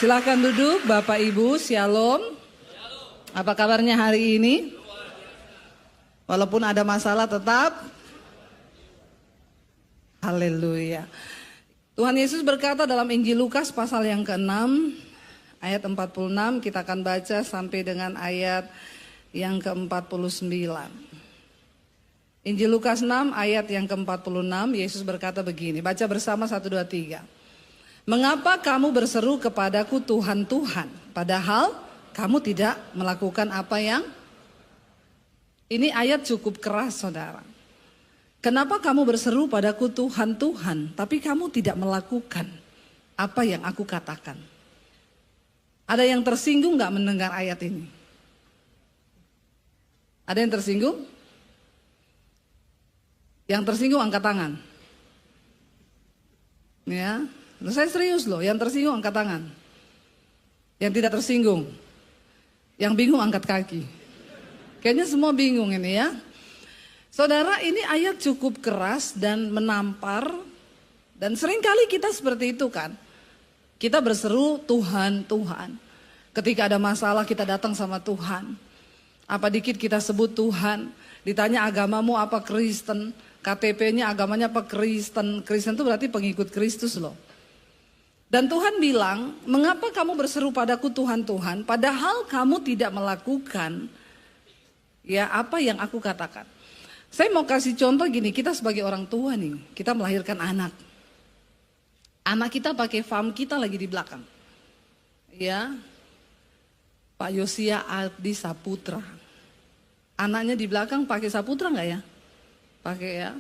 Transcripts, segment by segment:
Silakan duduk Bapak Ibu, Shalom. Apa kabarnya hari ini? Walaupun ada masalah tetap haleluya. Tuhan Yesus berkata dalam Injil Lukas pasal yang ke-6 ayat 46, kita akan baca sampai dengan ayat yang ke-49. Injil Lukas 6 ayat yang ke-46, Yesus berkata begini, baca bersama 1, 2, 3. Mengapa kamu berseru kepadaku Tuhan, Tuhan, padahal kamu tidak melakukan apa yang... Ini ayat cukup keras saudara. Kenapa kamu berseru padaku Tuhan, Tuhan, tapi kamu tidak melakukan apa yang aku katakan? Ada yang tersinggung gak mendengar ayat ini? Ada yang tersinggung? Yang tersinggung angkat tangan. Ya, saya serius loh, yang tersinggung angkat tangan. Yang tidak tersinggung, yang bingung angkat kaki. Kayaknya semua bingung ini ya. Saudara, ini ayat cukup keras dan menampar. Dan seringkali kita seperti itu kan. Kita berseru Tuhan, Tuhan. Ketika ada masalah kita datang sama Tuhan. Apa dikit kita sebut Tuhan. Ditanya agamamu apa, Kristen. KTP-nya agamanya apa, Kristen. Kristen itu berarti pengikut Kristus loh. Dan Tuhan bilang, mengapa kamu berseru padaku Tuhan, Tuhan, padahal kamu tidak melakukan ya apa yang aku katakan. Saya mau kasih contoh gini, kita sebagai orang tua nih, kita melahirkan anak. Anak kita pakai farm kita lagi di belakang. Ya, Pak Yosia Aldi Saputra. Anaknya di belakang pakai Saputra nggak ya? Pakai ya.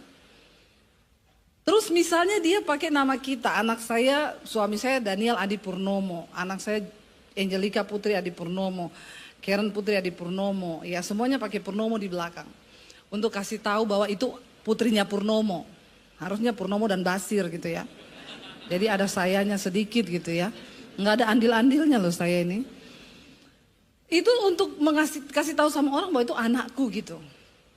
Terus misalnya dia pakai nama kita, anak saya, suami saya Daniel Adi Purnomo, anak saya Angelika Putri Adi Purnomo, Karen Putri Adi Purnomo, ya semuanya pakai Purnomo di belakang. Untuk kasih tahu bahwa itu putrinya Purnomo, harusnya Purnomo dan Basir gitu ya. Jadi ada sayanya sedikit gitu ya, nggak ada andil-andilnya loh saya ini. Itu untuk kasih tahu sama orang bahwa itu anakku gitu.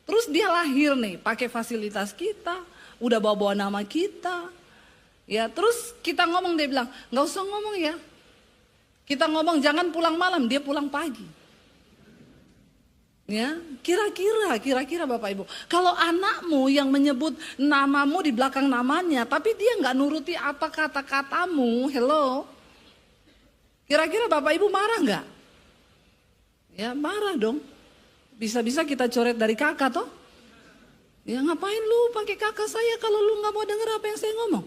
Terus dia lahir nih, pakai fasilitas kita. Udah bawa-bawa nama kita. Ya, terus kita ngomong, dia bilang, nggak usah ngomong ya. Kita ngomong jangan pulang malam, dia pulang pagi. Ya, kira-kira Bapak Ibu, kalau anakmu yang menyebut namamu di belakang namanya, tapi dia nggak nuruti apa kata-katamu, hello. Kira-kira Bapak Ibu marah nggak? Ya, marah dong. Bisa-bisa kita coret dari kakak toh. Ya ngapain lu pakai kakak saya kalau lu gak mau denger apa yang saya ngomong.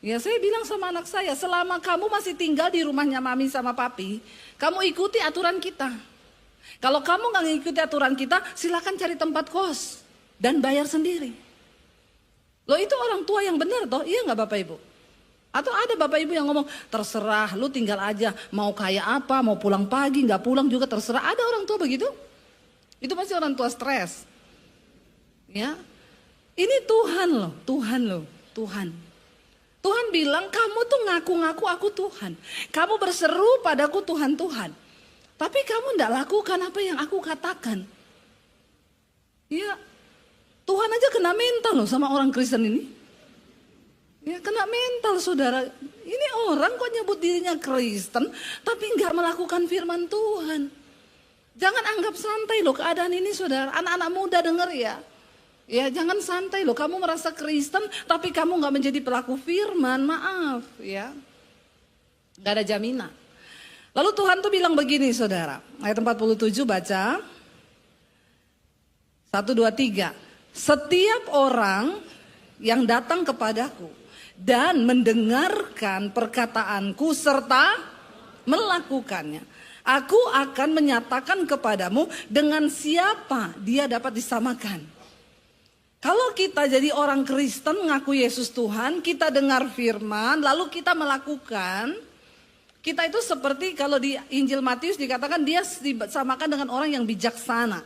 Ya saya bilang sama anak saya, selama kamu masih tinggal di rumahnya mami sama papi, kamu ikuti aturan kita. Kalau kamu gak ngikuti aturan kita, silakan cari tempat kos dan bayar sendiri. Loh itu orang tua yang benar toh, iya gak Bapak Ibu? Atau ada Bapak Ibu yang ngomong, terserah lu tinggal aja, mau kayak apa, mau pulang pagi, gak pulang juga terserah. Ada orang tua begitu? Itu pasti orang tua stres. Ya. Ini Tuhan loh, Tuhan. Tuhan bilang kamu tuh ngaku-ngaku aku Tuhan. Kamu berseru padaku Tuhan, Tuhan. Tapi kamu enggak lakukan apa yang aku katakan. Ya, Tuhan aja kena mental loh sama orang Kristen ini. Ya, kena mental saudara. Ini orang kok nyebut dirinya Kristen, tapi enggak melakukan firman Tuhan. Jangan anggap santai loh keadaan ini saudara. Anak-anak muda denger ya. Ya jangan santai loh, kamu merasa Kristen tapi kamu gak menjadi pelaku firman, maaf ya. Gak ada jaminan. Lalu Tuhan tuh bilang begini saudara, ayat 47 baca. 1, 2, 3. Setiap orang yang datang kepadaku dan mendengarkan perkataanku serta melakukannya, aku akan menyatakan kepadamu dengan siapa dia dapat disamakan. Kalau kita jadi orang Kristen ngaku Yesus Tuhan, kita dengar firman, lalu kita melakukan, kita itu seperti kalau di Injil Matius dikatakan dia disamakan dengan orang yang bijaksana.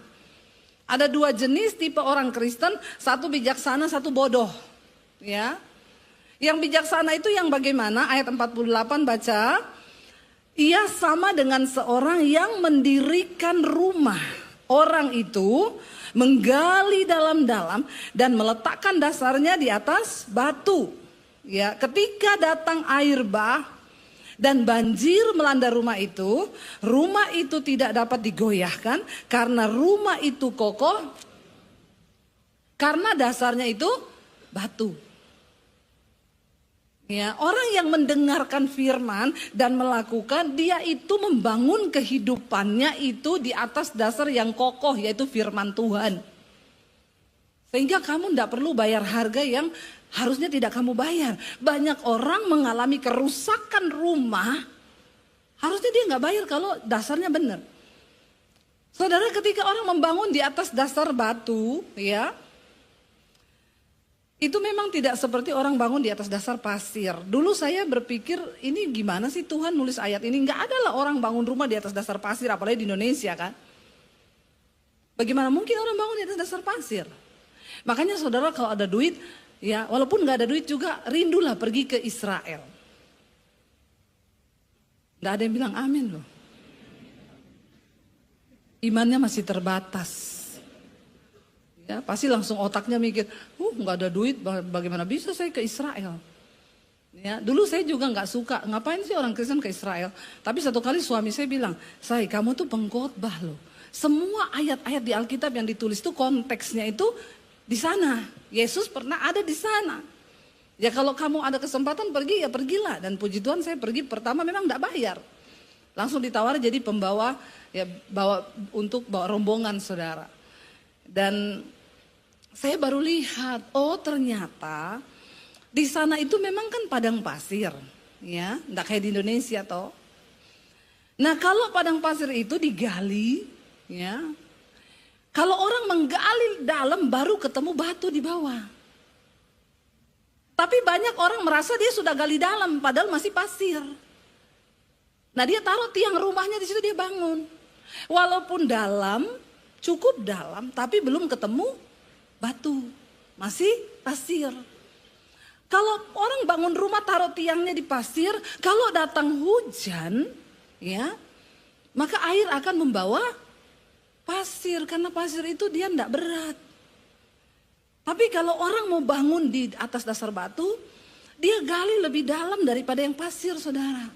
Ada 2 jenis tipe orang Kristen, satu bijaksana, satu bodoh. Ya, yang bijaksana itu yang bagaimana? Ayat 48 baca, ia sama dengan seorang yang mendirikan rumah. Orang itu menggali dalam-dalam dan meletakkan dasarnya di atas batu. Ya, ketika datang air bah Dan banjir melanda rumah itu tidak dapat digoyahkan karena rumah itu kokoh, karena dasarnya itu batu. Ya, orang yang mendengarkan firman dan melakukan, dia itu membangun kehidupannya itu di atas dasar yang kokoh, yaitu firman Tuhan. Sehingga kamu tidak perlu bayar harga yang harusnya tidak kamu bayar. Banyak orang mengalami kerusakan rumah, harusnya dia nggak bayar kalau dasarnya benar. Saudara, ketika orang membangun di atas dasar batu, ya, itu memang tidak seperti orang bangun di atas dasar pasir. Dulu saya berpikir, ini gimana sih Tuhan nulis ayat ini? Nggak ada lah orang bangun rumah di atas dasar pasir, apalagi di Indonesia kan. Bagaimana mungkin orang bangun di atas dasar pasir? Makanya saudara, kalau ada duit, ya walaupun nggak ada duit juga, rindulah pergi ke Israel. Nggak ada yang bilang amin loh. Imannya masih terbatas. Ya, pasti langsung otaknya mikir, nggak ada duit, bagaimana bisa saya ke Israel? Ya, dulu saya juga nggak suka, ngapain sih orang Kristen ke Israel? Tapi satu kali suami saya bilang, "Say, kamu tuh pengkhotbah loh. Semua ayat-ayat di Alkitab yang ditulis tuh konteksnya itu di sana. Yesus pernah ada di sana. Ya kalau kamu ada kesempatan pergi, ya pergilah." Dan puji Tuhan saya pergi pertama memang enggak bayar. Langsung ditawar jadi pembawa, ya untuk bawa rombongan saudara. Dan saya baru lihat, oh ternyata di sana itu memang kan padang pasir. Ya, enggak kayak di Indonesia toh. Nah kalau padang pasir itu digali, ya, kalau orang menggali dalam baru ketemu batu di bawah. Tapi banyak orang merasa dia sudah gali dalam padahal masih pasir. Nah dia taruh tiang rumahnya di situ, dia bangun. Walaupun dalam, cukup dalam, tapi belum ketemu batu. Masih pasir. Kalau orang bangun rumah taruh tiangnya di pasir, kalau datang hujan, ya, maka air akan membawa pasir, karena pasir itu dia tidak berat. Tapi kalau orang mau bangun di atas dasar batu, dia gali lebih dalam daripada yang pasir, saudara.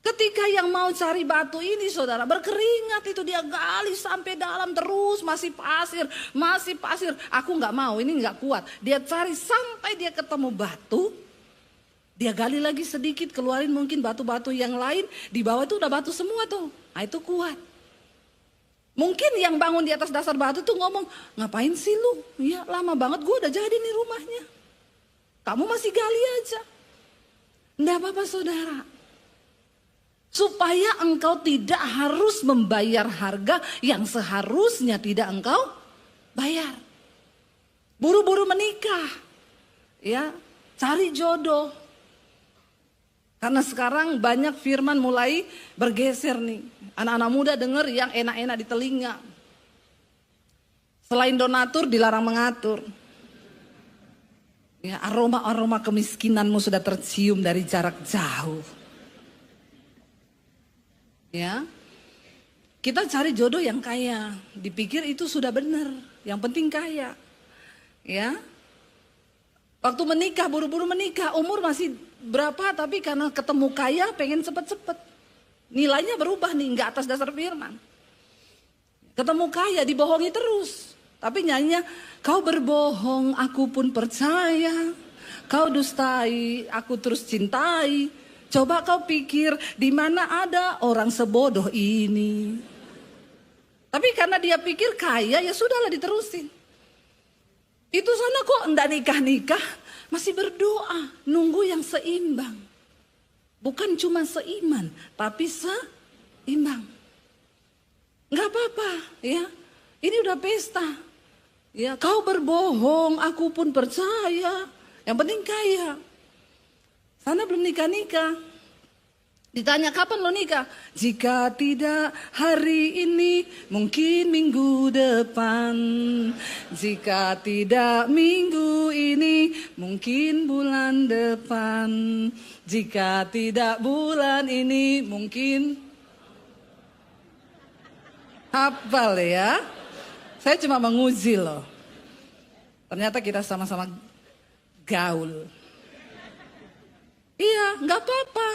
Ketika yang mau cari batu ini, saudara, berkeringat itu dia gali sampai dalam terus, masih pasir, masih pasir. Aku nggak mau, ini nggak kuat. Dia cari sampai dia ketemu batu, dia gali lagi sedikit, keluarin mungkin batu-batu yang lain, di bawah itu udah batu semua tuh. Nah itu kuat. Mungkin yang bangun di atas dasar batu tuh ngomong, ngapain sih lu? Ya lama banget gue udah jadi nih rumahnya. Kamu masih gali aja. Enggak apa-apa saudara. Supaya engkau tidak harus membayar harga yang seharusnya tidak engkau bayar. Buru-buru menikah. Ya, cari jodoh. Karena sekarang banyak firman mulai bergeser nih. Anak-anak muda dengar yang enak-enak di telinga. Selain donatur dilarang mengatur. Ya, aroma-aroma kemiskinanmu sudah tercium dari jarak jauh. Ya. Kita cari jodoh yang kaya. Dipikir itu sudah benar. Yang penting kaya. Ya. Waktu menikah, buru-buru menikah, umur masih berapa, tapi karena ketemu kaya pengen cepet-cepet. Nilainya berubah nih, nggak atas dasar firman. Ketemu kaya, dibohongi terus. Tapi nyanyinya, kau berbohong, aku pun percaya. Kau dustai, aku terus cintai. Coba kau pikir, di mana ada orang sebodoh ini. Tapi karena dia pikir kaya, ya sudahlah diterusin. Itu sana kok enggak nikah-nikah, masih berdoa, nunggu yang seimbang. Bukan cuma seiman, tapi seimbang. Enggak apa-apa, ya. Ini udah pesta. Ya, kau berbohong, aku pun percaya. Yang penting kaya. Sana belum nikah-nikah. Ditanya kapan lo nikah? Jika tidak hari ini, mungkin minggu depan. Jika tidak minggu ini, mungkin bulan depan. Jika tidak bulan ini, mungkin... Hafal ya. Saya cuma menguji loh. Ternyata kita sama-sama gaul. Iya, nggak apa-apa.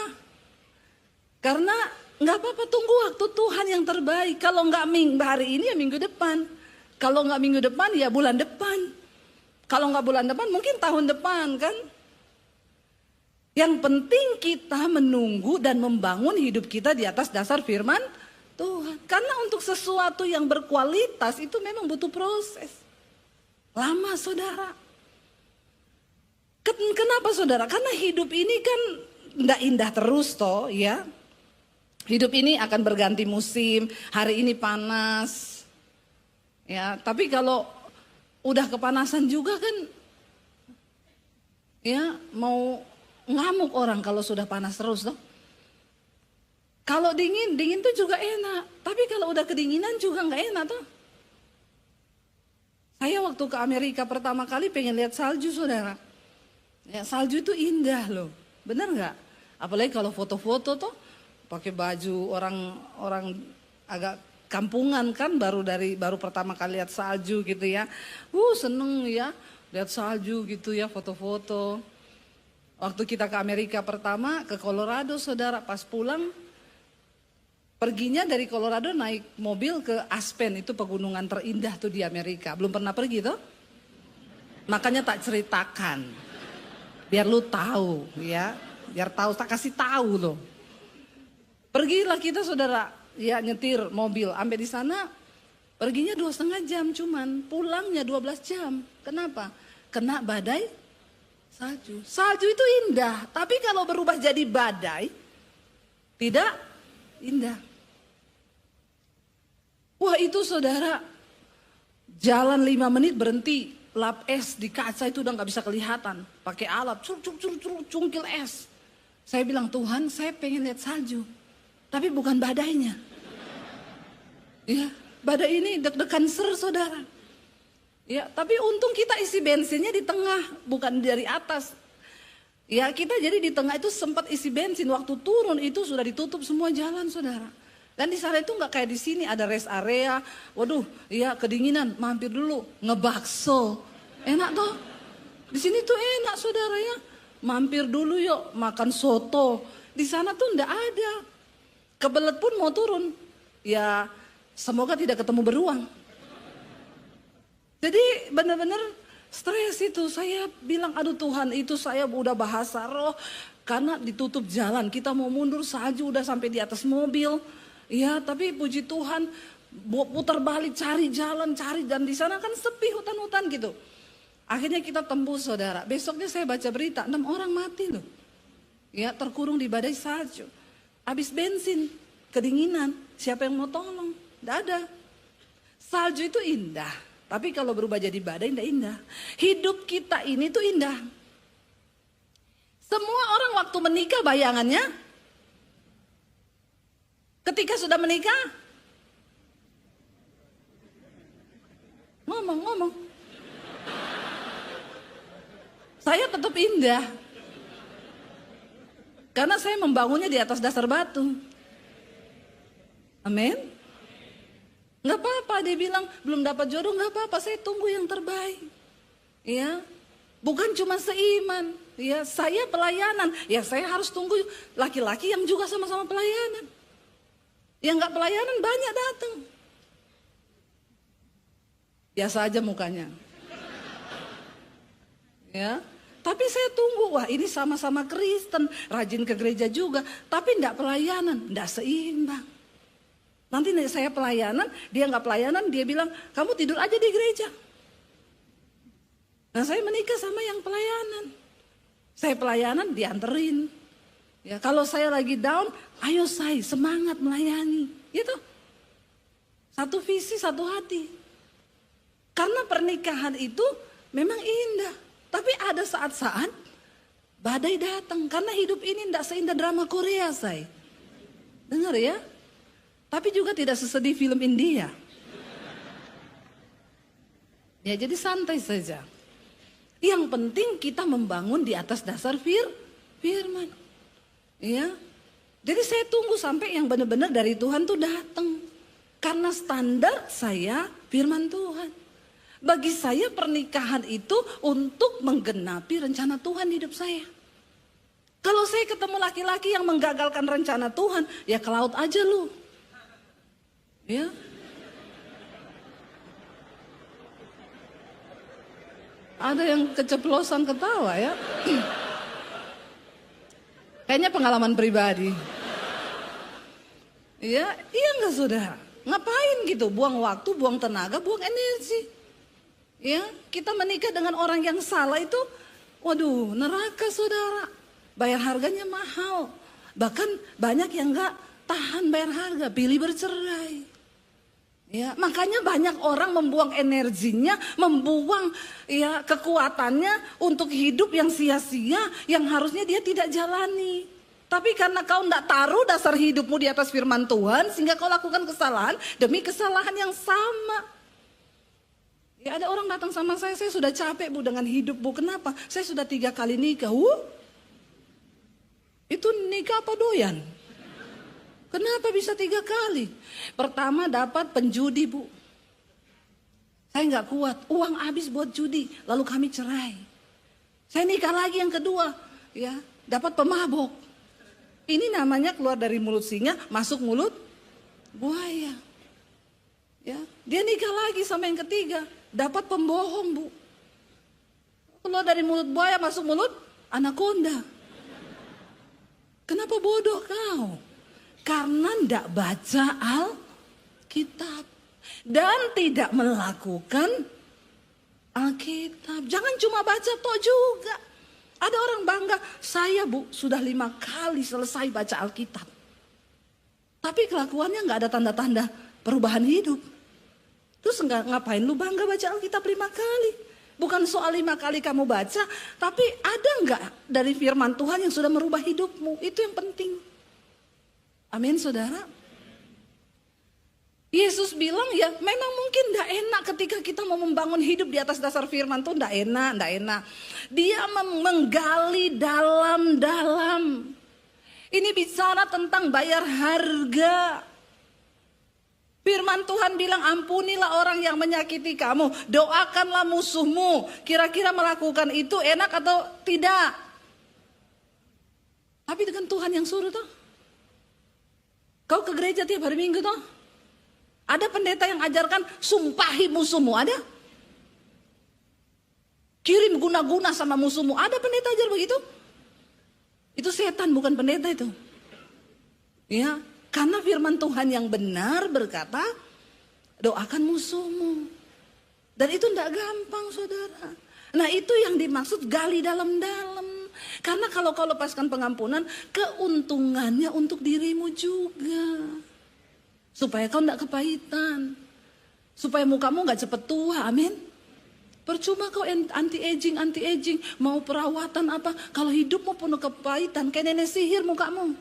Karena nggak apa-apa, tunggu waktu Tuhan yang terbaik. Kalau nggak hari ini ya minggu depan. Kalau nggak minggu depan ya bulan depan. Kalau nggak bulan depan mungkin tahun depan kan. Yang penting kita menunggu dan membangun hidup kita di atas dasar firman Tuhan. Karena untuk sesuatu yang berkualitas itu memang butuh proses. Lama saudara. Kenapa saudara? Karena hidup ini kan tidak indah terus toh ya. Hidup ini akan berganti musim, hari ini panas. Ya, tapi kalau udah kepanasan juga kan ya mau ngamuk orang kalau sudah panas terus toh. Kalau dingin tuh juga enak, tapi kalau udah kedinginan juga nggak enak toh. Saya waktu ke Amerika pertama kali pengen lihat salju saudara. Ya, salju itu indah loh, bener nggak? Apalagi kalau foto-foto toh. Pakai baju orang agak kampungan kan baru pertama kali lihat salju gitu ya. Seneng ya lihat salju gitu ya, foto-foto. Waktu kita ke Amerika pertama ke Colorado saudara, pas pulang perginya dari Colorado naik mobil ke Aspen, itu pegunungan terindah tuh di Amerika. Belum pernah pergi tuh. Makanya tak ceritakan. Biar lu tahu ya, biar tahu, tak kasih tahu loh. Pergilah kita saudara, ya nyetir mobil, sampai di sana perginya 2,5 jam cuman, pulangnya 12 jam. Kenapa? Kena badai salju. Salju itu indah, tapi kalau berubah jadi badai, tidak indah. Wah itu saudara, jalan 5 menit berhenti, lap es di kaca itu udah gak bisa kelihatan. Pakai alat, cungkil es. Saya bilang, Tuhan saya pengen lihat salju. Tapi bukan badainya. Ya, badai ini deg-degan saudara. Ya, tapi untung kita isi bensinnya di tengah, bukan dari atas. Ya, kita jadi di tengah itu sempat isi bensin. Waktu turun itu sudah ditutup semua jalan saudara. Dan di sana itu nggak kayak di sini ada rest area. Waduh, ya kedinginan, mampir dulu ngebakso. Enak toh? Di sini tuh enak saudara ya. Mampir dulu yuk makan soto. Di sana tuh nggak ada. Kebelet pun mau turun, ya semoga tidak ketemu beruang. Jadi benar-benar stres itu. Saya bilang, aduh Tuhan, itu saya udah bahasa roh. Karena ditutup jalan, kita mau mundur salju udah sampai di atas mobil. Ya tapi puji Tuhan, putar balik cari jalan, dan di sana kan sepi hutan-hutan gitu. Akhirnya kita tembus saudara. Besoknya saya baca berita, 6 orang mati loh. Ya terkurung di badai salju. Habis bensin, kedinginan, siapa yang mau tolong? Tidak ada. Salju itu indah, tapi kalau berubah jadi badai tidak indah. Hidup kita ini tuh indah. Semua orang waktu menikah bayangannya, ketika sudah menikah, ngomong. Saya tetap indah. Karena saya membangunnya di atas dasar batu. Amin. Gak apa-apa, dia bilang belum dapat jodoh, gak apa-apa, saya tunggu yang terbaik. Ya, bukan cuma seiman. Ya, saya pelayanan. Ya, saya harus tunggu laki-laki yang juga sama-sama pelayanan. Yang gak pelayanan banyak datang. Biasa aja mukanya. Ya. Tapi saya tunggu, wah ini sama-sama Kristen, rajin ke gereja juga, tapi enggak pelayanan, enggak seimbang. Nanti saya pelayanan, dia enggak pelayanan, dia bilang, kamu tidur aja di gereja. Nah saya menikah sama yang pelayanan. Saya pelayanan, dianterin. Ya, kalau saya lagi down, ayo saya semangat melayani. Gitu. Satu visi, satu hati. Karena pernikahan itu memang indah. Tapi ada saat-saat badai datang. Karena hidup ini tidak seindah drama Korea, say. Dengar ya. Tapi juga tidak sesedih film India. Ya jadi santai saja. Yang penting kita membangun di atas dasar firman. Ya. Jadi saya tunggu sampai yang benar-benar dari Tuhan tuh datang. Karena standar saya firman Tuhan. Bagi saya pernikahan itu untuk menggenapi rencana Tuhan di hidup saya. Kalau saya ketemu laki-laki yang menggagalkan rencana Tuhan, ya ke laut aja lu. Ya. Ada yang keceplosan ketawa ya. Kayaknya pengalaman pribadi. Iya, iya enggak saudara? Ngapain gitu? Buang waktu, buang tenaga, buang energi. Ya, kita menikah dengan orang yang salah itu, waduh, neraka saudara. Bayar harganya mahal. Bahkan banyak yang enggak tahan bayar harga, pilih bercerai. Ya, makanya banyak orang membuang energinya, membuang ya kekuatannya untuk hidup yang sia-sia, yang harusnya dia tidak jalani. Tapi karena kau tidak taruh dasar hidupmu di atas firman Tuhan, sehingga kau lakukan kesalahan demi kesalahan yang sama. Ya, ada orang datang sama saya sudah capek bu dengan hidup bu, kenapa? Saya sudah 3 kali nikah. Itu nikah apa doyan? Kenapa bisa 3 kali? Pertama dapat penjudi bu. Saya nggak kuat, uang habis buat judi, lalu kami cerai. Saya nikah lagi yang kedua, ya dapat pemabok. Ini namanya keluar dari mulut singa, masuk mulut buaya. Ya, dia nikah lagi sama yang ketiga, dapat pembohong bu. Keluar dari mulut buaya, masuk mulut anaconda. Kenapa bodoh kau? Karena tidak baca Alkitab dan tidak melakukan Alkitab. Jangan cuma baca toh juga. Ada orang bangga, saya bu sudah 5 kali selesai baca Alkitab. Tapi kelakuannya nggak ada tanda-tanda perubahan hidup. Terus ngapain lu bangga baca Alkitab 5 kali? Bukan soal 5 kali kamu baca, tapi ada nggak dari firman Tuhan yang sudah merubah hidupmu? Itu yang penting. Amin saudara. Yesus bilang ya memang mungkin tidak enak ketika kita mau membangun hidup di atas dasar firman Tuhan, tidak enak. Dia menggali dalam-dalam. Ini bicara tentang bayar harga. Firman Tuhan bilang ampunilah orang yang menyakiti kamu, doakanlah musuhmu. Kira-kira melakukan itu enak atau tidak? Tapi dengan Tuhan yang suruh tuh. Kau ke gereja tiap hari Minggu toh? Ada pendeta yang ajarkan sumpahi musuhmu, ada? Kirim guna-guna sama musuhmu, ada pendeta ajar begitu? Itu setan bukan pendeta itu. Ya, karena firman Tuhan yang benar berkata, doakan musuhmu. Dan itu tidak gampang saudara. Nah itu yang dimaksud gali dalam-dalam. Karena kalau kau lepaskan pengampunan, keuntungannya untuk dirimu juga. Supaya kau tidak kepahitan. Supaya mukamu gak cepet tua, amin. Percuma kau anti-aging, mau perawatan apa. Kalau hidupmu penuh kepahitan, kayak nenek sihir mukamu.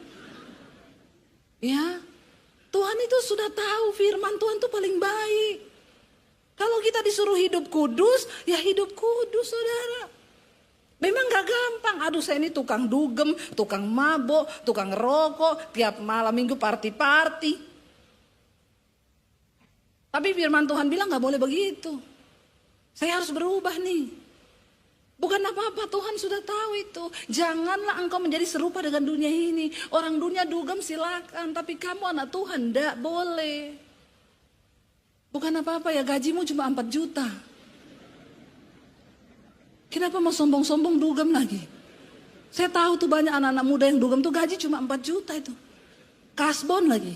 Ya, Tuhan itu sudah tahu firman Tuhan itu paling baik. Kalau kita disuruh hidup kudus, ya hidup kudus saudara. Memang gak gampang, aduh saya ini tukang dugem, tukang mabok, tukang rokok, tiap malam minggu party-party. Tapi firman Tuhan bilang gak boleh begitu. Saya harus berubah nih. Bukan apa-apa, Tuhan sudah tahu itu. Janganlah engkau menjadi serupa dengan dunia ini. Orang dunia dugem silakan, tapi kamu anak Tuhan gak boleh. Bukan apa-apa ya, gajimu cuma 4 juta. Kenapa mau sombong-sombong dugem lagi? Saya tahu tuh banyak anak-anak muda yang dugem tuh gaji cuma 4 juta itu. Kasbon lagi.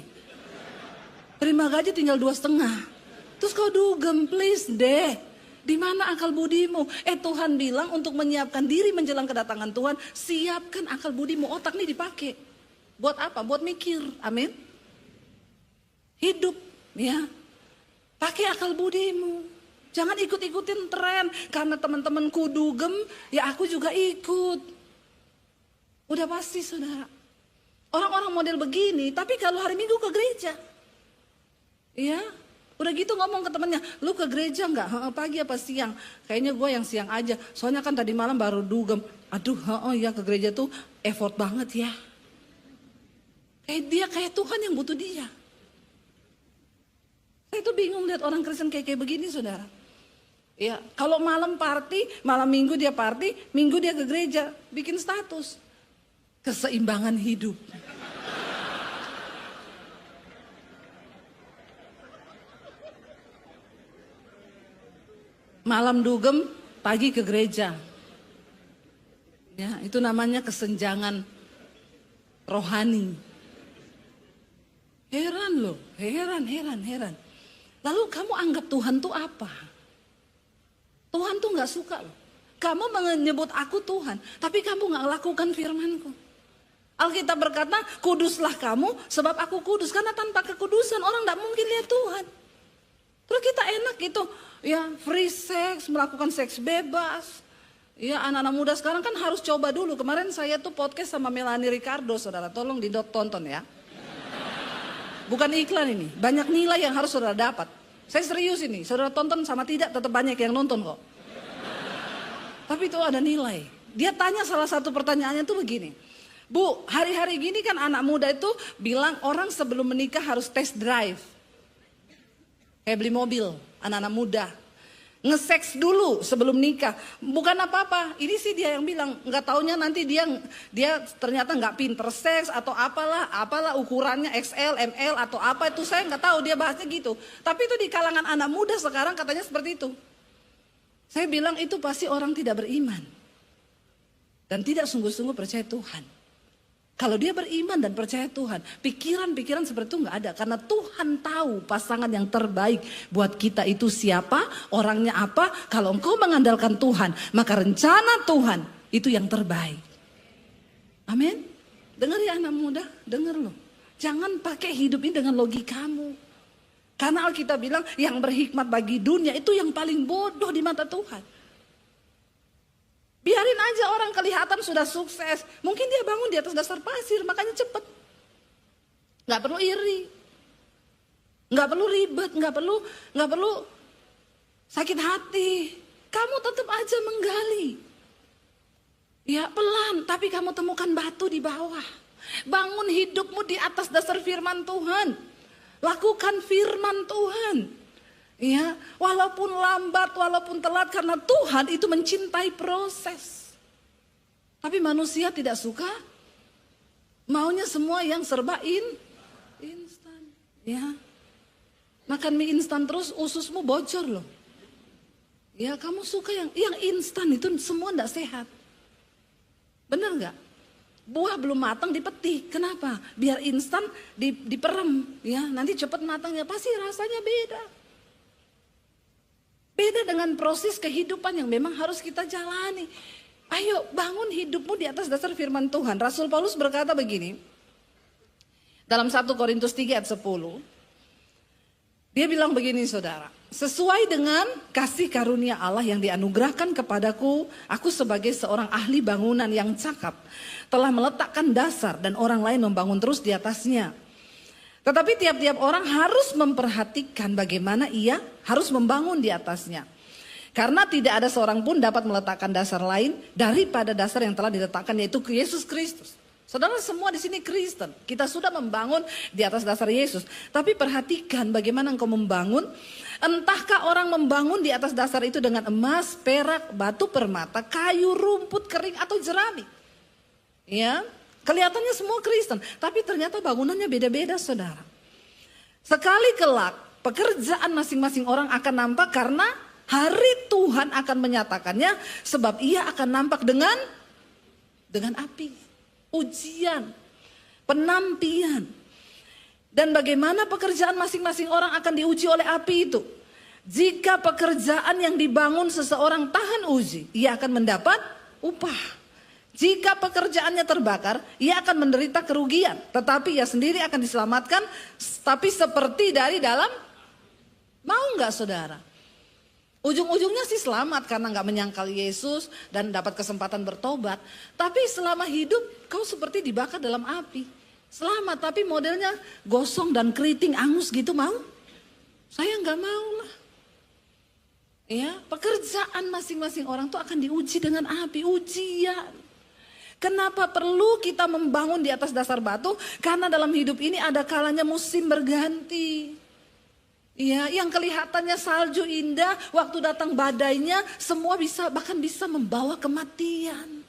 Terima gaji tinggal 2,5. Terus kau dugem, please deh. Di mana akal budimu? Tuhan bilang untuk menyiapkan diri menjelang kedatangan Tuhan, siapkan akal budimu. Otak nih dipakai. Buat apa? Buat mikir. Amin. Hidup, ya. Pakai akal budimu. Jangan ikut-ikutin tren. Karena teman-temanku dugem, ya aku juga ikut. Udah pasti saudara. Orang-orang model begini, tapi kalau hari Minggu ke gereja. Ya, udah gitu ngomong ke temennya, lu ke gereja nggak? Pagi apa siang? Kayaknya gue yang siang aja. Soalnya kan tadi malam baru dugem. Aduh, ya ke gereja tuh effort banget ya. Kayak Tuhan yang butuh dia. Saya tuh bingung lihat orang Kristen kayak begini saudara. Ya, kalau malam party, malam minggu dia party, minggu dia ke gereja, bikin status. keseimbangan hidup. Malam dugem, pagi ke gereja. Ya, itu namanya kesenjangan rohani. Heran loh, heran. Lalu kamu anggap Tuhan tuh apa? Tuhan tuh gak suka loh. Kamu menyebut aku Tuhan, tapi kamu gak lakukan firmanku. Alkitab berkata, kuduslah kamu sebab aku kudus. Karena tanpa kekudusan orang gak mungkin lihat Tuhan. Terus kita enak gitu, ya free sex, melakukan seks bebas. Ya anak-anak muda sekarang kan harus coba dulu. Kemarin saya tuh podcast sama Melanie Ricardo, saudara. Tolong tonton ya. Bukan iklan ini, banyak nilai yang harus saudara dapat. Saya serius ini, saudara tonton sama tidak tetap banyak yang nonton kok. Tapi itu ada nilai. Dia tanya salah satu pertanyaannya tuh begini. Bu, hari-hari gini kan anak muda itu bilang orang sebelum menikah harus test drive. Kayak beli mobil, anak-anak muda. Nge-seks dulu sebelum nikah. Bukan apa-apa, ini sih dia yang bilang. Nggak taunya nanti dia ternyata nggak pinter seks atau apalah ukurannya XL, ML atau apa itu saya nggak tahu, dia bahasnya gitu. Tapi itu di kalangan anak muda sekarang katanya seperti itu. Saya bilang itu pasti orang tidak beriman. Dan tidak sungguh-sungguh percaya Tuhan. Kalau dia beriman dan percaya Tuhan, pikiran-pikiran seperti itu nggak ada. Karena Tuhan tahu pasangan yang terbaik buat kita itu siapa, orangnya apa. Kalau engkau mengandalkan Tuhan, maka rencana Tuhan itu yang terbaik. Amin. Dengar ya anak muda, dengar loh. Jangan pakai hidup ini dengan logikamu. Karena Alkitab bilang yang berhikmat bagi dunia itu yang paling bodoh di mata Tuhan. Biarin aja orang kelihatan sudah sukses. Mungkin dia bangun di atas dasar pasir, makanya cepet. Gak perlu iri. Gak perlu ribet, gak perlu sakit hati. Kamu tetap aja menggali. Ya pelan, tapi kamu temukan batu di bawah. Bangun hidupmu di atas dasar firman Tuhan. Lakukan firman Tuhan. Ya, walaupun lambat, walaupun telat, karena Tuhan itu mencintai proses. Tapi manusia tidak suka, maunya semua yang serba instan. Ya, makan mie instan terus ususmu bocor loh. Ya, kamu suka yang instan itu semua tidak sehat. Bener nggak? Buah belum matang dipetik, kenapa? Biar instan diperem, ya nanti cepat matangnya, pasti rasanya beda. Beda dengan proses kehidupan yang memang harus kita jalani. Ayo bangun hidupmu di atas dasar firman Tuhan. Rasul Paulus berkata begini. Dalam 1 Korintus 3 ayat 10. Dia bilang begini saudara. Sesuai dengan kasih karunia Allah yang dianugerahkan kepadaku. Aku sebagai seorang ahli bangunan yang cakap. Telah meletakkan dasar dan orang lain membangun terus di atasnya. Tetapi tiap-tiap orang harus memperhatikan bagaimana ia harus membangun di atasnya. Karena tidak ada seorang pun dapat meletakkan dasar lain daripada dasar yang telah diletakkan, yaitu Yesus Kristus. Saudara semua di sini Kristen. Kita sudah membangun di atas dasar Yesus. Tapi perhatikan bagaimana engkau membangun. Entahkah orang membangun di atas dasar itu dengan emas, perak, batu permata, kayu, rumput kering atau jerami. Ya. Kelihatannya semua Kristen, tapi ternyata bangunannya beda-beda saudara. Sekali kelak pekerjaan masing-masing orang akan nampak karena hari Tuhan akan menyatakannya. Sebab ia akan nampak dengan api, ujian, penantian. Dan bagaimana pekerjaan masing-masing orang akan diuji oleh api itu. Jika pekerjaan yang dibangun seseorang tahan uji, ia akan mendapat upah. Jika pekerjaannya terbakar, ia akan menderita kerugian. Tetapi ia sendiri akan diselamatkan, tapi seperti dari dalam. Mau nggak saudara? Ujung-ujungnya sih selamat karena nggak menyangkal Yesus dan dapat kesempatan bertobat. Tapi selama hidup kau seperti dibakar dalam api. Selamat, tapi modelnya gosong dan keriting angus gitu mau? Saya nggak mau lah. Ya, pekerjaan masing-masing orang tuh akan diuji dengan api, ujian. Kenapa perlu kita membangun di atas dasar batu? Karena dalam hidup ini ada kalanya musim berganti. Ya, yang kelihatannya salju indah, waktu datang badainya, semua bahkan bisa membawa kematian.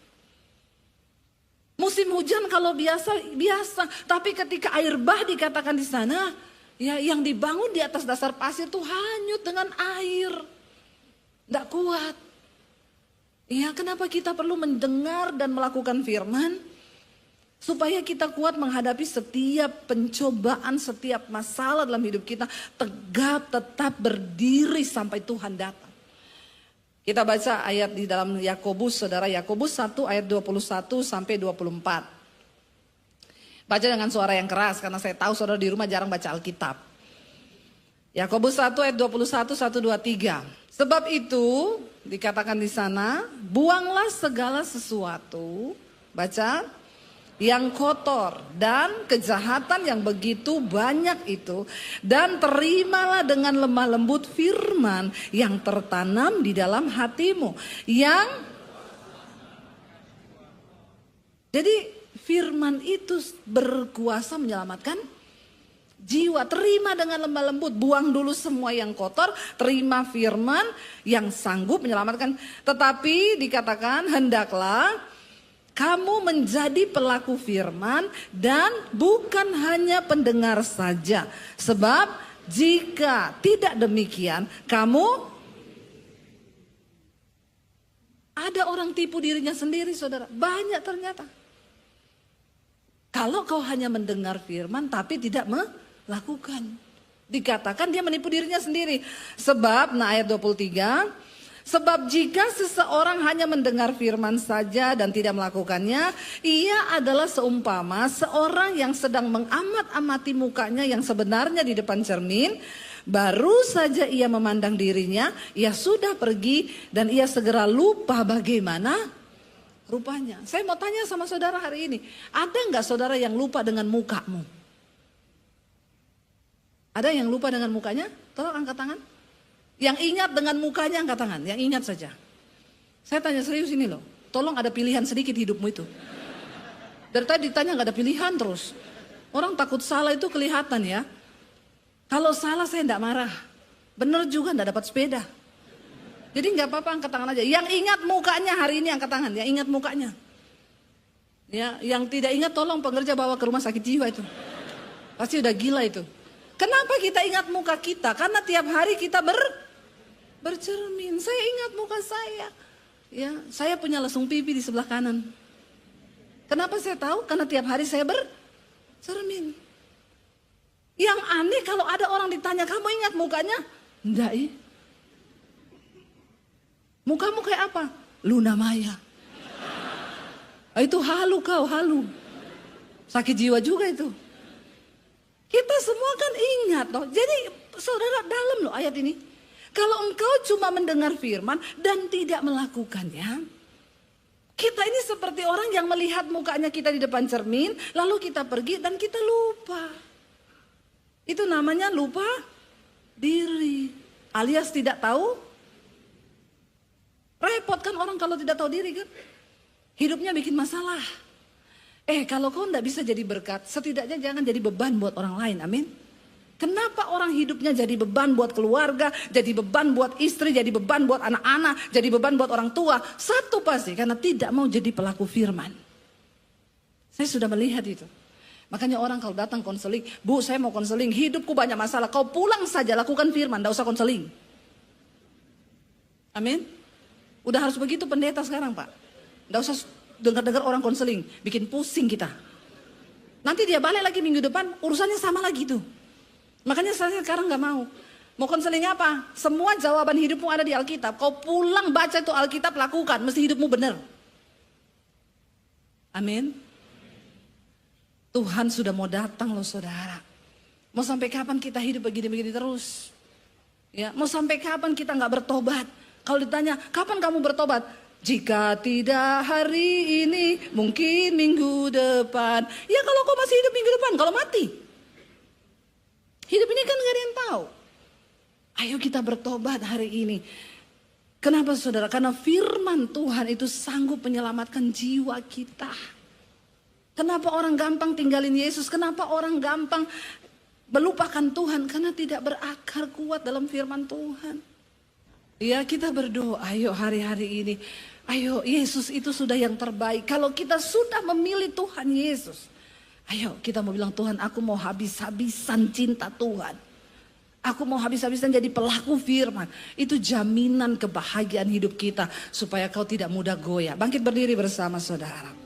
Musim hujan kalau biasa, biasa. Tapi ketika air bah dikatakan di sana, ya yang dibangun di atas dasar pasir itu hanyut dengan air. Tidak kuat. Ya kenapa kita perlu mendengar dan melakukan firman? Supaya kita kuat menghadapi setiap pencobaan, setiap masalah dalam hidup kita. Tegap tetap berdiri sampai Tuhan datang. Kita baca ayat di dalam Yakobus, saudara. Yakobus 1 ayat 21 sampai 24. Baca dengan suara yang keras karena saya tahu saudara di rumah jarang baca Alkitab. Yakobus 1 ayat 21, 1, 2, 3. Sebab itu dikatakan di sana, buanglah segala sesuatu, baca, yang kotor dan kejahatan yang begitu banyak itu, dan terimalah dengan lemah lembut firman yang tertanam di dalam hatimu, yang jadi firman itu berkuasa menyelamatkan jiwa. Terima dengan lemah lembut, buang dulu semua yang kotor, terima firman yang sanggup menyelamatkan. Tetapi dikatakan hendaklah kamu menjadi pelaku firman dan bukan hanya pendengar saja. Sebab jika tidak demikian, kamu ada orang tipu dirinya sendiri, saudara. Banyak ternyata. Kalau kau hanya mendengar firman tapi tidak melakukan, dikatakan dia menipu dirinya sendiri. Sebab, nah ayat 23, sebab jika seseorang hanya mendengar firman saja dan tidak melakukannya, ia adalah seumpama seorang yang sedang mengamat-amati mukanya yang sebenarnya di depan cermin. Baru saja ia memandang dirinya, ia sudah pergi dan ia segera lupa bagaimana rupanya. Saya mau tanya sama saudara hari ini, ada nggak saudara yang lupa dengan mukamu? Ada yang lupa dengan mukanya? Tolong angkat tangan. Yang ingat dengan mukanya angkat tangan, yang ingat saja. Saya tanya serius ini loh, tolong ada pilihan sedikit hidupmu itu. Dari tadi ditanya gak ada pilihan terus. Orang takut salah itu kelihatan ya. Kalau salah saya tidak marah, benar juga tidak dapat sepeda. Jadi gak apa-apa angkat tangan aja. Yang ingat mukanya hari ini angkat tangan, yang ingat mukanya. Ya, yang tidak ingat tolong pengerja bawa ke rumah sakit jiwa itu. Pasti udah gila itu. Kenapa kita ingat muka kita? Karena tiap hari kita bercermin. Saya ingat muka saya. Ya, saya punya lesung pipi di sebelah kanan. Kenapa saya tahu? Karena tiap hari saya bercermin. Yang aneh kalau ada orang ditanya, kamu ingat mukanya? Enggak ya. Mukamu kayak apa? Luna Maya. Itu halu kau, halu. Sakit jiwa juga itu. Kita semua kan ingat loh. Jadi saudara dalam loh ayat ini. Kalau engkau cuma mendengar firman dan tidak melakukannya. Kita ini seperti orang yang melihat mukanya kita di depan cermin. Lalu kita pergi dan kita lupa. Itu namanya lupa diri. Alias tidak tahu. Repot kan orang kalau tidak tahu diri kan. Hidupnya bikin masalah. Kalau kau tidak bisa jadi berkat, setidaknya jangan jadi beban buat orang lain, amin. Kenapa orang hidupnya jadi beban buat keluarga, jadi beban buat istri, jadi beban buat anak-anak, jadi beban buat orang tua? Satu pasti, karena tidak mau jadi pelaku firman. Saya sudah melihat itu. Makanya orang kalau datang konseling, Bu saya mau konseling, hidupku banyak masalah, kau pulang saja lakukan firman, tidak usah konseling. Amin. Udah harus begitu pendeta sekarang Pak. Tidak usah dengar-dengar orang konseling, bikin pusing kita. Nanti dia balik lagi minggu depan, urusannya sama lagi tuh. Makanya saya sekarang gak mau. Mau konseling apa? Semua jawaban hidupmu ada di Alkitab. Kau pulang baca itu Alkitab, lakukan, mesti hidupmu benar. Amin. Tuhan sudah mau datang loh saudara. Mau sampai kapan kita hidup begini-begini terus? Ya, mau sampai kapan kita gak bertobat? Kalau ditanya, kapan kamu bertobat? Jika tidak hari ini, mungkin minggu depan. Ya kalau kau masih hidup minggu depan, kalau mati. Hidup ini kan gak ada yang tahu. Ayo kita bertobat hari ini. Kenapa saudara? Karena firman Tuhan itu sanggup menyelamatkan jiwa kita. Kenapa orang gampang tinggalin Yesus? Kenapa orang gampang melupakan Tuhan? Karena tidak berakar kuat dalam firman Tuhan. Ya kita berdoa, ayo hari-hari ini Ayo, Yesus itu sudah yang terbaik. Kalau kita sudah memilih Tuhan Yesus, ayo kita mau bilang, Tuhan, aku mau habis-habisan cinta Tuhan. Aku mau habis-habisan jadi pelaku firman. Itu jaminan kebahagiaan hidup kita supaya kau tidak mudah goyah. Bangkit berdiri bersama saudara.